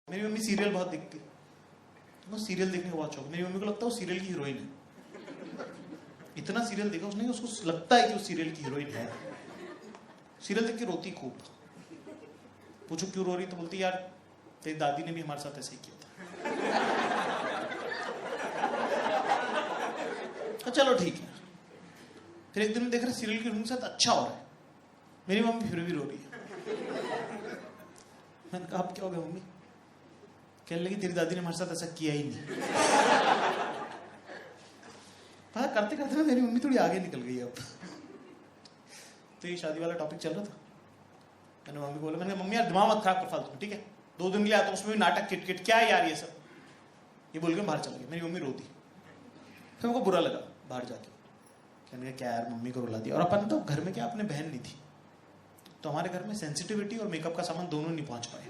मेरी mummy serial बहुत देखती है, वो सीरियल देखने का बहुत शौक। मेरी मम्मी को लगता है वो सीरियल की हीरोइन है, इतना सीरियल देखा उसने, उसको लगता है कि वो सीरियल की हीरोइन है। सीरियल देख के रोती खूब। पूछो क्यों रो रही, तो बोलती यार तेरी दादी ने भी हमारे साथ ऐसे ही किया था। तो चलो ठीक है। फिर एक दिन में देख रहे सीरियल की हीरोइन के साथ अच्छा हो रहा है, मेरी मम्मी फिर भी रो रही है। मैंने कहा अब क्या हो गया मम्मी? कहने लगी तेरी दादी ने हमारे साथ ऐसा किया ही नहीं। पता करते करते ना मेरी मम्मी थोड़ी आगे निकल गई अब। तो ये शादी वाला टॉपिक चल रहा था, मैंने मम्मी को बोला, मैंने मम्मी यार दिमाग मत खराब कर फालतू, ठीक है 2 दिन के लिए आता हूँ, उसमें भी नाटक किटकिट क्या है यार ये सब, ये बोल के बाहर चल गई। मेरी मम्मी रोती, फिर मेरे को बुरा लगा बाहर जाके। कहने क्या यार मम्मी को रुला दिया। और अपन तो घर में क्या, अपने बहन नहीं थी तो हमारे घर में सेंसिटिविटी और मेकअप का सामान दोनों नहीं पहुंच पाए।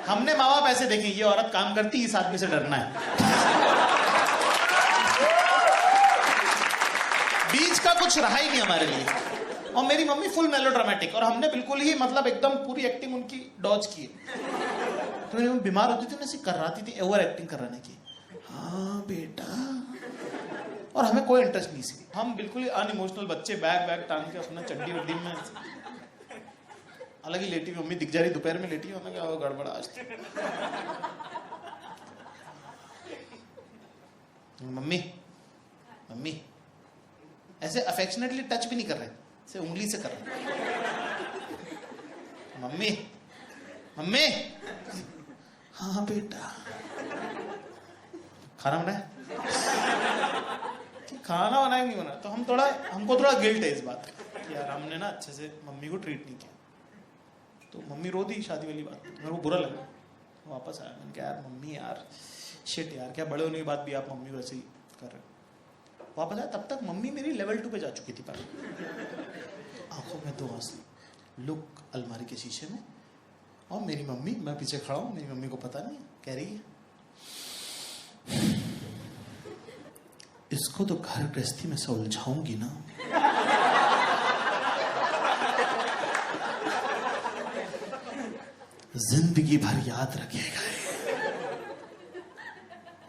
हमने माँ बाप ऐसे देखे ये औरत काम करती, इस आदमी से डरना है। बीच का कुछ रहा ही नहीं हमारे लिए। और मेरी मम्मी फुल मेलोड्रामेटिक, और हमने बिल्कुल ही मतलब एकदम पूरी एक्टिंग उनकी डॉज की। तो मेरी मम्मी बीमार होती थी ना, ऐसे कराती थी ओवर एक्टिंग कराने की, हाँ बेटा, और हमें कोई इंटरेस्ट नहीं सी। हम बिल्कुल ही अनइमोशनल बच्चे, बैग बैग टांग के अपना चड्डी वड्डी में अलग ही लेटी हुई। मम्मी दिख जा रही दोपहर में लेटी, होना क्या गड़बड़ आज। मम्मी मम्मी ऐसे अफेक्शनेटली टच भी नहीं कर रहे, से उंगली से कर रहे। मम्मी मम्मी, हाँ बेटा, खाना बनाया? खाना बनाया नहीं बना। तो हमको थोड़ा गिल्ट है इस बात का, यार हमने ना अच्छे से मम्मी को ट्रीट नहीं किया। तो मम्मी रो दी शादी वाली बात, मेरे को बुरा लगा। वापस आया, मैंने कहा यार मम्मी यार शिट यार, क्या बड़े होने के बाद भी आप मम्मी को ऐसे ही कर रहे हो। वापस आया, तब तक मम्मी मेरी लेवल 2 पे जा चुकी थी। पर आंखों में 2 आंसू, लुक अलमारी के शीशे में, और मेरी मम्मी, मैं पीछे खड़ा हूं, मेरी मम्मी को पता नहीं, कह रही है इसको तो घर गृहस्थी में से उलझाऊंगी ना। जिंदगी भर याद रखेगा।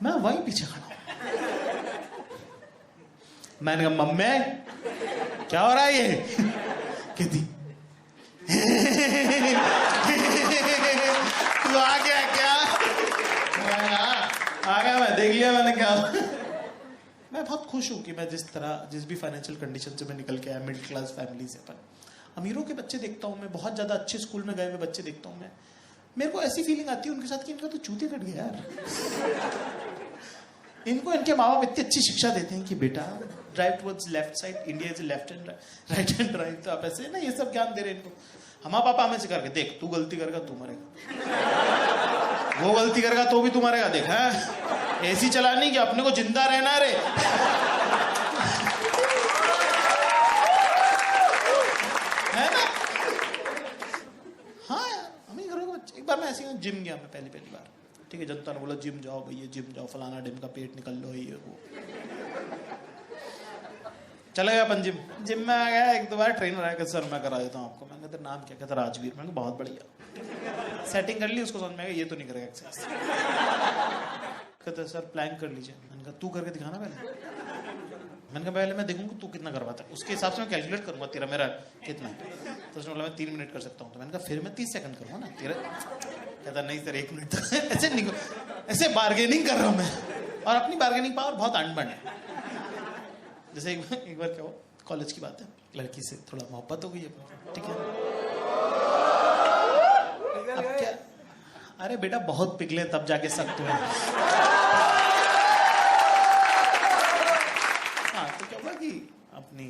मैं वहीं पीछे खड़ा हूं। मैंने कहा मम्मी क्या हो रहा है ये? कहती तू आ गया क्या? आ गया, मैं देख लिया मैंने क्या। मैं बहुत खुश हूं कि मैं जिस भी फाइनेंशियल कंडीशन से मैं निकल के आया, मिडिल क्लास फैमिली से। पर अमीरों के बच्चे देखता हूं मैं, बहुत ज्यादा अच्छे स्कूल में गए हुए बच्चे देखता हूं मैं, मेरे को ऐसी फीलिंग आती है उनके साथ कि इनका तो चूते कट गया यार। इनको इनके माँ बाप इतनी अच्छी शिक्षा देते हैं कि बेटा drive towards left side, India is left and right hand drive. तो आप ऐसे ना ये सब ज्ञान दे रहे हैं इनको। हमारा पापा हमें सिखा के, देख तू गलती करेगा तू मरेगा, वो गलती करेगा तो भी तू मरेगा, देख है ऐसी चलानी कि अपने को जिंदा रहना रे। है ना? हाँ हम ही घरों के बच्चे। एक बार मैं ऐसे जिम गया, मैं पहली बार, ठीक है, जनता ने बोला जिम जाओ भैया, जिम जाओ, फलाना डिम का पेट निकल लो, ये वो। चला गया अपन जिम में आ गया। 1-2 बार ट्रेनर आया, सर मैं करा देता हूँ आपको। मैंने कहा नाम क्या? कहता राजवीर। मैंने कहा बहुत बढ़िया। सेटिंग कर ली, उसको समझ में आया ये तो नहीं करेगा एक्सरसाइज। कहता सर प्लैंक कर लीजिए। मैंने कहा तू करके दिखाना पहले। मैंने कहा पहले मैं देखूंगा तू कितना कर पाता है, उसके हिसाब से मैं कैलकुलेट करूंगा तेरा मेरा कितना है। तो उसने बोला मैं 3 मिनट कर सकता हूँ। तो मैंने कहा फिर मैं 30 सेकंड करूंगा ना तेरा। कहता नहीं सर 1 मिनट। ऐसे बार्गेनिंग कर रहा हूं मैं, और अपनी बार्गेनिंग पावर बहुत अनबन है। जैसे एक बार क्या हो, कॉलेज की बात है, लड़की से थोड़ा मोहब्बत हो गई है, ठीक है। अब क्या, अरे बेटा बहुत पिघले तब जाके सख्त हुए। हाँ तो क्या हुआ कि अपनी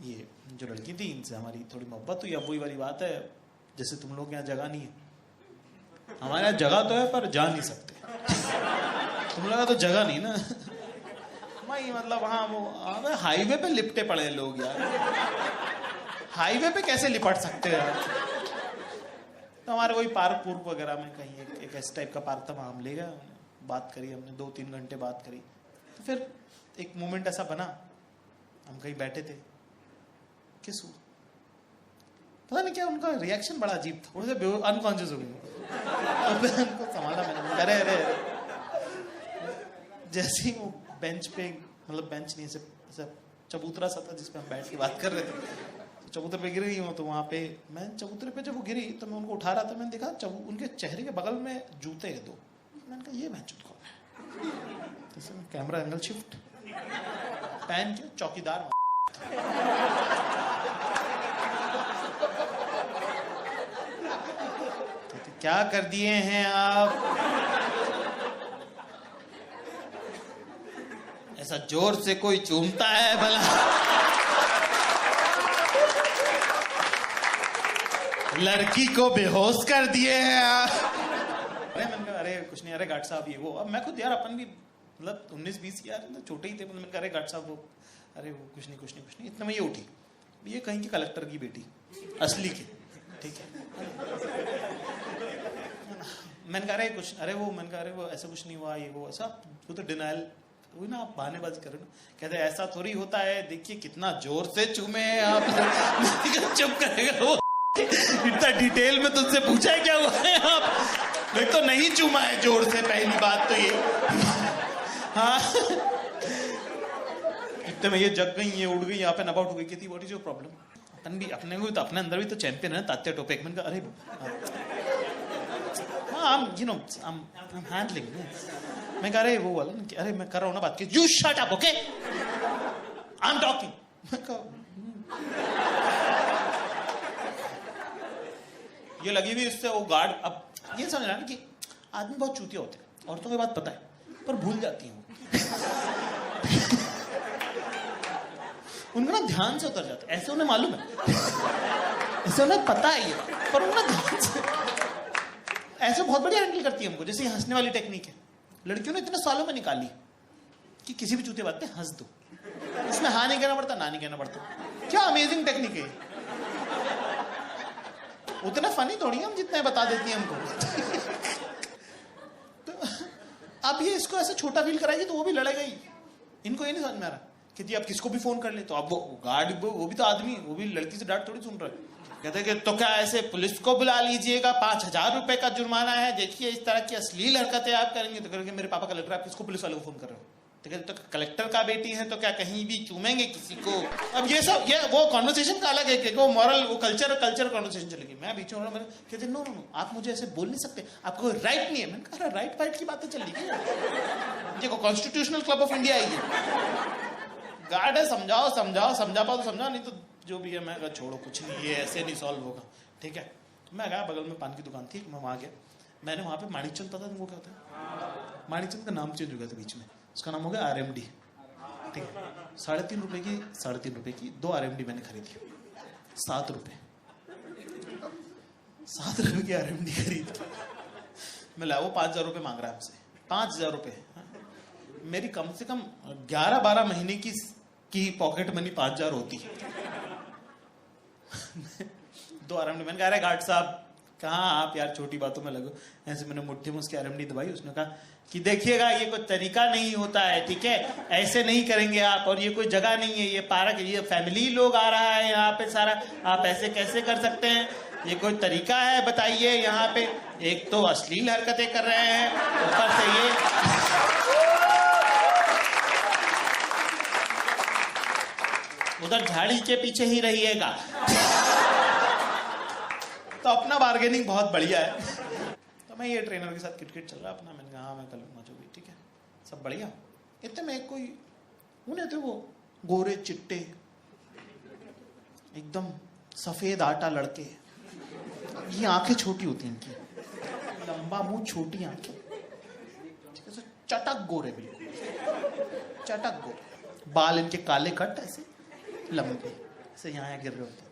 ये जो लड़की थी इनसे हमारी थोड़ी मोहब्बत हुई। अब वही वाली बात है, जैसे तुम लोग यहाँ जगह नहीं है, हमारे यहाँ जगह तो है पर जा नहीं सकते। तुम लोग तो जगह नहीं ना। मैं मतलब हाँ वो हाईवे पे लिपटे पड़े लोग यार। हाईवे पे कैसे लिपट सकते हैं यार? तो हमारे वही पार्क पूर्क वगैरह में कहीं एक ऐसे टाइप का पार्क था, वहाँ हम ले गए, बात करी हमने, 2-3 घंटे बात करी। तो फिर एक मोमेंट ऐसा बना, हम कहीं बैठे थे, किस पता नहीं क्या उनका रिएक्शन बड़ा अजीब था, उनसे अनकॉन्शियस हो गई। तो मैं उनको संभाला, मैंने अरे जैसे ही वो बेंच पे, मतलब बेंच नहीं, ऐसे चबूतरा सा था जिसपे हम बैठ के बात कर रहे थे, तो चबूतरे पे गिर गई हूँ। तो वहाँ पे मैं चबूतरे पे जब वो गिरी तो मैं उनको उठा रहा था, मैंने देखा उनके चेहरे के बगल में जूते हैं 2। मैंने कहा ये बेंच कौन है? तो कैमरा एंगल शिफ्ट, पैन के चौकीदार। क्या कर दिए हैं आप? ऐसा जोर से कोई चूमता है भला? लड़की को बेहोश कर दिए हैं आप। अरे मैंने कहा अरे कुछ नहीं, अरे गार्ड साहब ये वो। अब मैं खुद यार अपन भी मतलब 19-20 यार छोटे ही थे, मैंने कहा अरे गार्ड साहब वो, अरे वो कुछ नहीं। इतना में ये उठी, ये कहीं की कलेक्टर की बेटी, असली की, ठीक है। मैंने कहा अरे कुछ, अरे वो, मैंने कहा अरे वो ऐसा कुछ नहीं हुआ, ये वो ऐसा, वो तो डिनाइल वही ना, आप बहानेबाजी कर रहे हो। कहते ऐसा थोड़ी होता है, देखिए कितना जोर से चूमे हैं आप। चुप करेगा वो, इतना डिटेल में तुझसे पूछा है क्या हुआ है आप? मैं तो नहीं चूमा है जोर से, पहली बात तो ये। हाँ इतने में ये जग गई, ये उड़ गई, यहाँ पे नबाउट हो गई। कहती व्हाट इज योर प्रॉब्लम? अपन भी अपने को तो, अपने अंदर भी तो चैंपियन है ना, तात्या टोपे। मैंने कहा अरे I'm handling this. मैं कह रहे वो वाला, अरे मैं कर रहा हूँ ना बात की। You shut up, okay? I'm talking. मैं कहा ये लगी हुई इससे वो गार्ड। अब ये समझ रहा ना कि आदमी बहुत चूतिया होते हैं, औरतों की बात पता है पर भूल जाती हैं। उनका ना ध्यान से उतर जाता है, ऐसे उन्हें मालूम है, ऐसे उन्हें पता है ये, पर उन्हें ध्यान से ऐसे बहुत बढ़िया हैंडल करती है हमको। जैसे हंसने वाली टेक्निक है, लड़कियों ने इतने सालों में निकाली कि किसी भी चूते बात पे हंस दो, उसमें हाँ नहीं कहना पड़ता, ना नहीं कहना पड़ता। क्या अमेजिंग टेक्निक है। उतना फनी थोड़ी हम जितना बता देती है हमको। तो अब ये इसको ऐसे छोटा फील कराएगी तो वो भी लड़ेगा ही। इनको ये नहीं समझ में आ रहा कि जी आप किसको भी फोन कर ले, तो अब वो गार्ड, वो भी तो आदमी, वो भी लड़की से डांट थोड़ी सुन रहा है। कहते कि तो क्या ऐसे पुलिस को बुला लीजिएगा, 5000 रुपए का जुर्माना है, देखिए इस तरह की अश्लील हरकतें आप करेंगे। तो करेंगे मेरे पापा कलेक्टर, आप किसको पुलिस वाले को फोन कर रहे हो? तो कहते तो कलेक्टर का बेटी है तो क्या कहीं भी चूमेंगे किसी को? अब ये सब, ये वो कॉन्वर्सेशन का अलग है कि वो मॉरल, वो कल्चर कॉन्वर्सेशन चलेगी। मैं बीच में कहते नो आप मुझे ऐसे बोल नहीं सकते, आपको राइट नहीं है। मैंने कहा राइट वाइट की बातें चल रही है, देखो कॉन्स्टिट्यूशनल क्लब ऑफ इंडिया है ये। गार्ड है, समझाओ समझा पाओ तो समझाओ, नहीं तो जो भी है। मैं कहा छोड़ो कुछ नहीं, ये ऐसे नहीं सॉल्व होगा, ठीक है। तो मैं गया, बगल में पान की दुकान थी, मैं वहां गया। मैंने वहां पे माणिकचंद, पता तुमको क्या होता है? माणिकचंद का नाम चेंज हो गया था बीच में, उसका नाम हो गया RMD, ठीक है। 3.5 रुपए की 2 RMD मैंने खरीदी, 7 रुपए, 7 रुपए की RMD खरीद। मैं ला, वो 5000 रुपए मांग रहा है हमसे, 5000 रुपए। मेरी कम से कम 11-12 महीने की पॉकेट मनी 5000 होती है। 2 RMD। मैंने कहा अरे गार्ड साहब कहाँ आप यार छोटी बातों में लगो। ऐसे मैंने मुट्ठी में उसकी RMD दबाई। उसने कहा कि देखिएगा ये कोई तरीका नहीं होता है, ठीक है, ऐसे नहीं करेंगे आप, और ये कोई जगह नहीं है, ये पार्क, ये फैमिली लोग आ रहा है यहाँ पे सारा, आप ऐसे कैसे कर सकते हैं? ये कोई तरीका है बताइए? यहाँ पे एक तो अश्लील हरकतें कर रहे हैं, ऊपर से ये उधर झाड़ी के पीछे ही रहिएगा। तो अपना बार्गेनिंग बहुत बढ़िया है। तो मैं ये ट्रेनर के साथ किटकिट चल रहा अपना। मैंने कहा हाँ मैं कल जो भी, ठीक है, सब बढ़िया। इतने में कोई उन्हें थे वो गोरे चिट्टे एकदम सफेद आटा लड़के, ये आंखें छोटी होती हैं इनकी, लंबा मुंह, छोटी आंखें, चटक गोरे, बिल्कुल चटक गोरे, बाल इनके काले कट ऐसे लंबे से यहाँ गिर रहे होते हैं।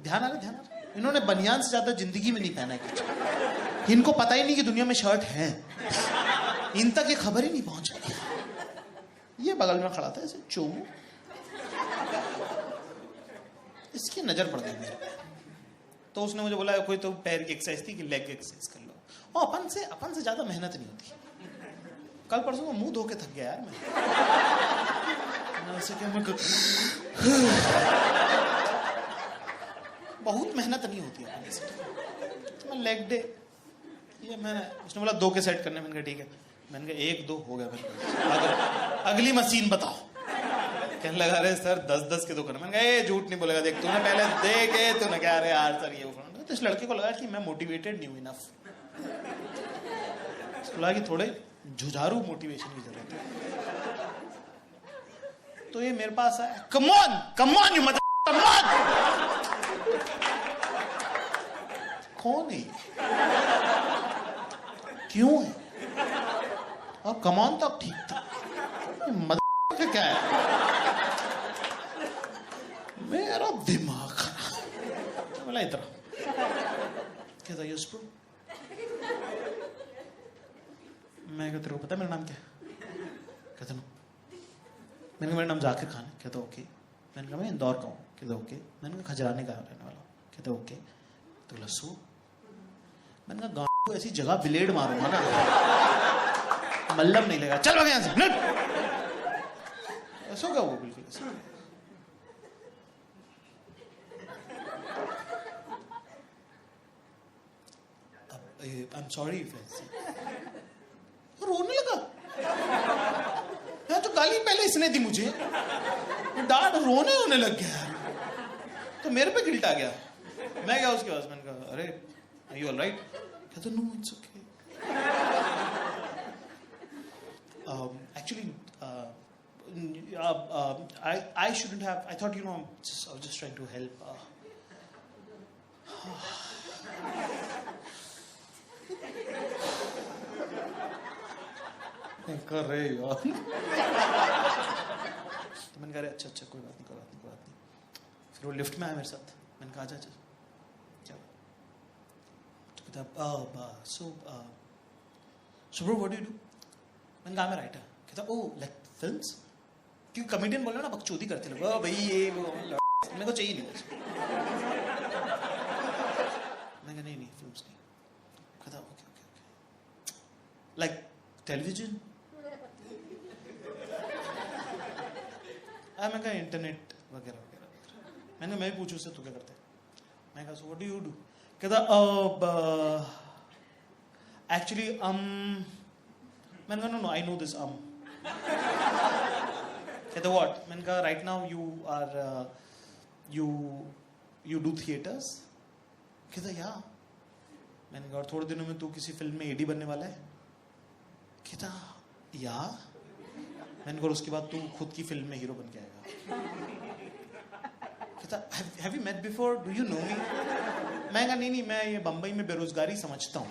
ध्यान आ रहा। इन्होंने बनियान से ज्यादा जिंदगी में नहीं पहना है कुछ। इनको पता ही नहीं कि दुनिया में शर्ट है, इन तक ये खबर ही नहीं पहुंच रही। ये बगल में खड़ा था ऐसे चोमू, इसकी नजर पड़ गई मुझे। तो उसने मुझे बोला कोई तो पैर की एक्सरसाइज थी कि लेग एक्सरसाइज कर लो। और अपन से ज्यादा मेहनत नहीं होती। कल परसों को मुंह धो के थक गया यार मैं। ऐसे क्या मैं होती है अपनी सेट। तो मैं लेग डे ये मैंने, उसने बोला 2 के सेट करने, मैंने कहा ठीक है। मैंने कहा 1 2 हो गया, मैंने अगली मशीन बताओ। कहने लगा रहे सर 10 के 2 करना। मैंने कहा ये झूठ नहीं बोलेगा, देख तूने पहले देखे, तूने कहा अरे यार सर ये वो। तो इस लड़के को लगा कि मैं मोटिवेटेड नहीं हूं इनफ, उसको लगा कि थोड़े जुझारू मोटिवेशन की जरूरत है। तो ये मेरे पास आया, come on you mother, come on. कौन है, क्यों है, और कम ऑन तक ठीक था, मदर क्या है। मेरा दिमाग खराब। बोला इतना कहता यस ब्रो। मैं कहता तेरे को पता है मेरा नाम क्या है? कहता नो। मैंने कहा मेरा नाम जाकिर खान है। कहता ओके। मैंने कहा मैं इंदौर का हूँ। कहता ओके। मैंने कहा खजराने का रहने वाला हूँ। कहता ओके। तो लस्सू। मैंने कहा गाँव को ऐसी जगह ब्लेड मारूंगा ना मल्लम नहीं लगा, चल भाग यहाँ से। ऐसा क्या वो बिल्कुल ऐसा। I'm sorry रोने लगा। मैं तो गाली पहले इसने दी मुझे, डांट रोने होने लग गया, तो मेरे पे गिल्ट आ गया। मैं क्या उसके पास, मैंने कहा अरे are you all right? कहता no it's okay. Actually I shouldn't have, I thought I was just trying to help. कर रहे यार। तो मैंने कहा अच्छा कोई बात नहीं। फिर वो लिफ्ट में आया मेरे साथ। मैंने कहा आजा क्या। तो कहता so bro what do you do? मैंने कहा मैं राइटर। कहता oh like films? क्योंकि कॉमेडियन बोल रहे ना बकचोदी करते लोग, भाई ये वो मेरे को चाहिए नहीं। मैंने कहा नहीं फिल्म्स नहीं। कहता ओके लाइक टेलीविजन। मैं कहा इंटरनेट वगैरह। मैंने मैं पूछू उससे तू क्या करता है। मैं कहा so what do you do. कहता एक्चुअली मैंने कहा नो आई नो दिस कहता व्हाट। मैंने कहा right now you do theatres. कहता या। मैंने कहा और थोड़े दिनों में तू किसी फिल्म में एडी बनने वाला है। कहता या। मैंने कहा उसके बाद तू खुद की फिल्म में हीरो बन के आएगा। कहता have you met before, do you know me. मैं कहा नहीं मैं ये बंबई में बेरोजगारी समझता हूँ।